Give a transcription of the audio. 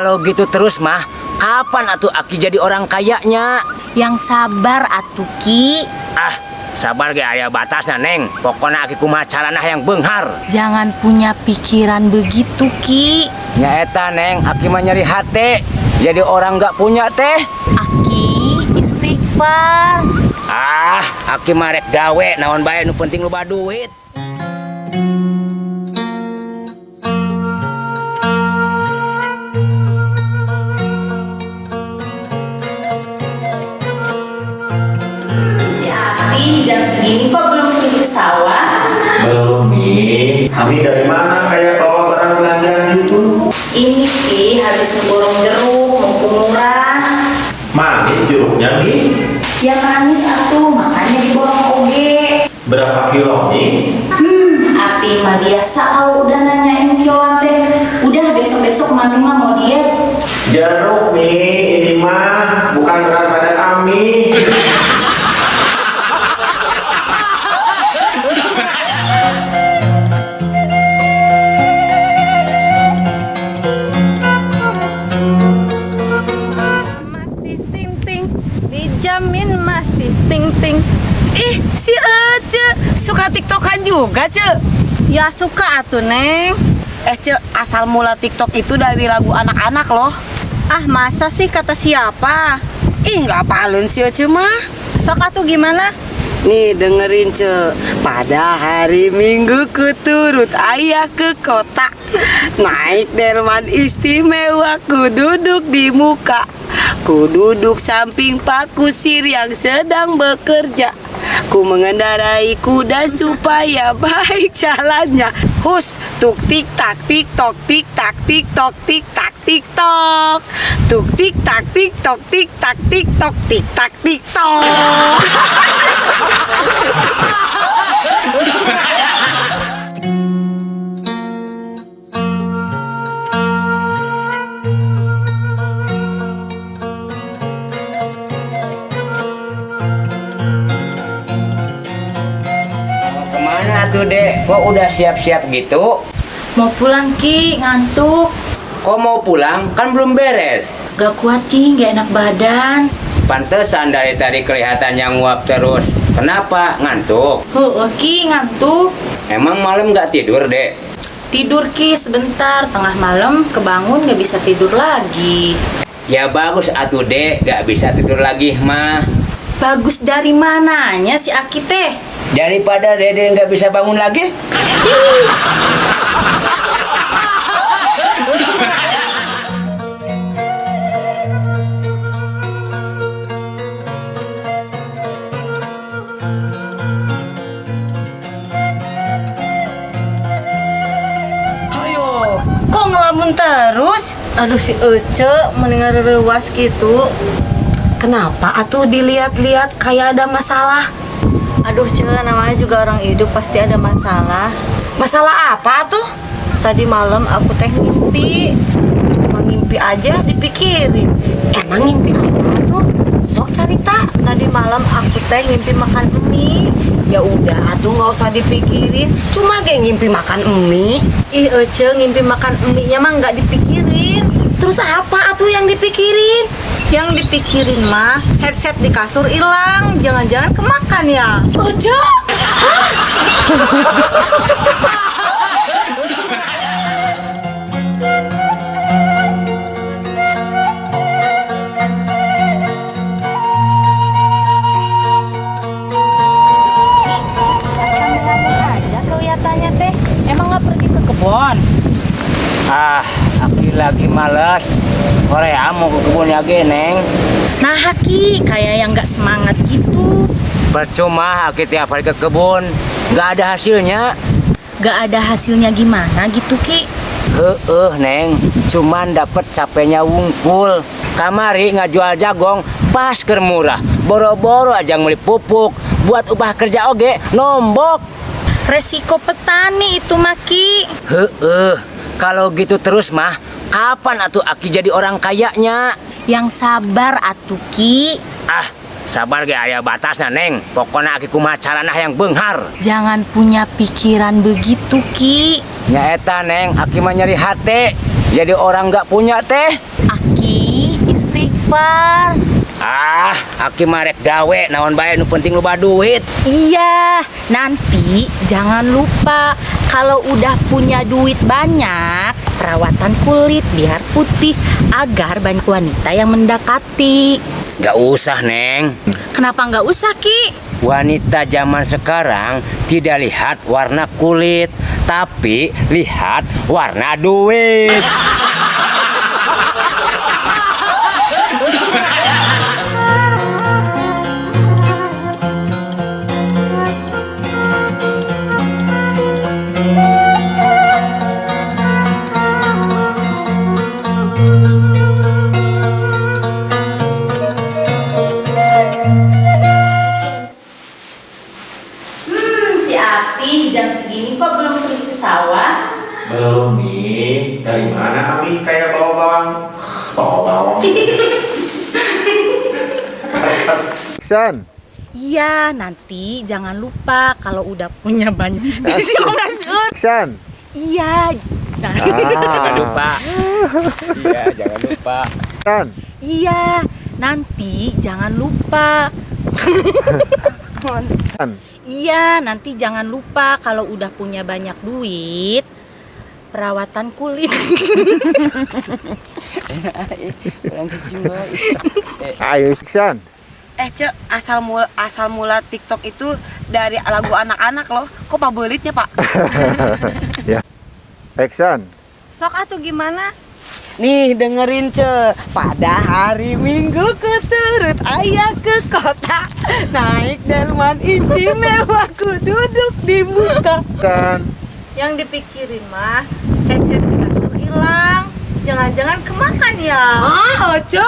Kalau gitu terus mah, kapan atuh Aki jadi orang kayanya? Yang sabar atuh Ki. Ah, sabar ge aya batasna Neng. Pokona Aki kumaha caranah yang beunghar. Jangan punya pikiran begitu Ki. Nyaeta Neng, Aki mah nyeri hate. Jadi orang gak punya teh. Aki istighfar. Ah, Aki mah rek gawe naon bae nu penting loba duit. Jam segini kok belum pergi ke sawah? Belum nih. Ami dari mana kayak bawa barang belanjaan gitu? Ini Ki habis ngeborong jeruk, mumpung murah. Manis jeruknya Mi? Ya manis atuh, makanya diborong oge. Berapa kilo nih? Api mah biasa udah nanyain kiloan teh. Udah besok-besok mami mah mau diet. Jeruk Mi, ini mah bukan berat badan Ami. Dijamin masih ting-ting. Ih, si Ece suka tiktokan juga, Ce. Ya suka atuh Neng. Ce, asal mula TikTok itu dari lagu anak-anak loh. Ah masa sih kata siapa? Ih, nggak apalun si Ece mah. Sok atuh gimana? Nih dengerin Ce. Pada hari Minggu ku turut ayah ke kota. Naik delman istimewa, ku duduk di muka. Ku duduk samping Pak Kusir yang sedang bekerja. Ku mengendarai kuda supaya baik jalannya. Hus, tuk tik tak tik tok tik tak tik tok tik tak tik tok. Tuk tik tak tik tok tik tak tik tok tik tak tik tok. Kemana tuh Dek? Kok udah siap-siap gitu? Mau pulang Ki, ngantuk. Kok mau pulang? Kan belum beres. Gak kuat Ki, gak enak badan. Pantesan dari tadi kelihatannya nguap terus. Kenapa? Ngantuk? Ki, ngantuk. Emang malam gak tidur Dek? Tidur Ki sebentar, tengah malam kebangun gak bisa tidur lagi. Ya bagus atuh Dek, gak bisa tidur lagi mah. Bagus dari mananya si Aki teh? Daripada Dede nggak bisa bangun lagi. Ayo, kok ngelamun terus? Aduh si Ece mendengar rewas gitu. Kenapa atuh dilihat-lihat kayak ada masalah? Aduh Ce, namanya juga orang hidup pasti ada masalah. Masalah apa tuh? Tadi malam aku teh ngimpi. Cuma mimpi aja dipikirin. Emang mimpi apa tuh? Sok cerita. Tadi malam aku teh ngimpi makan mie. Ya udah, atuh nggak usah dipikirin. Cuma kayak ngimpi makan mie. Ih Ece, ngimpi makan mie-nya mah nggak dipikirin. Terus apa atuh yang dipikirin? Yang dipikirin mah headset di kasur hilang. Jangan-jangan kemakan ya? Ojo. Aja kelihatannya teh. Emang nggak pergi ke kebun? Ah, Aki lagi males. Korea mau ke kebun lagi Neng. Nah Aki, kayak yang nggak semangat gitu. Percuma Aki tiap hari ke kebun, nggak ada hasilnya. Gak ada hasilnya gimana gitu Ki? Neng, cuman dapet capeknya wungkul. Kamari ngajual jagong pas keur murah. Boro-boro aja beli pupuk. Buat upah kerja oge nombok. Resiko petani itu Maki. Kalau gitu terus mah, kapan atuh Aki jadi orang kayanya? Yang sabar atuh Ki. Ah, sabar ge aya batasna Neng. Pokona Aki kumaha caranah yang beunghar. Jangan punya pikiran begitu Ki. Nyaeta Neng, Aki mah nyeri hate. jadi orang nggak punya teh? Aki istighfar. Aki marek gawe naon bae nu penting loba duit. Iya, nanti jangan lupa kalau udah punya duit banyak, perawatan kulit biar putih agar banyak wanita yang mendekati. Gak usah, Neng. Kenapa nggak usah, Ki? Wanita zaman sekarang tidak lihat warna kulit, tapi lihat warna duit. Si Api jam segini kok belum pergi ke sawah? Belum nih. Dari mana Ami kayak bawa bawang? Bawa bawang. Iksan, Iya, nanti jangan lupa kalau udah punya banyak. Iksan. Iya. Jangan lupa. Iya, jangan lupa. Iksan. Iya, nanti jangan lupa. Iksan. Iya, nanti jangan lupa kalau udah punya banyak duit, perawatan kulit. Ayo Iksan. Cek, asal mula TikTok itu dari lagu anak-anak loh. Kok pabelitnya, Pak? Ya. Iksan. Sok atuh gimana? Nih dengerin ce, pada hari Minggu ku turut ayah ke kota, naik delman istimewa ku duduk di muka. Iksan. Yang dipikirin mah headset di kasur hilang. Jangan-jangan kemakan ya? Ah, Oco.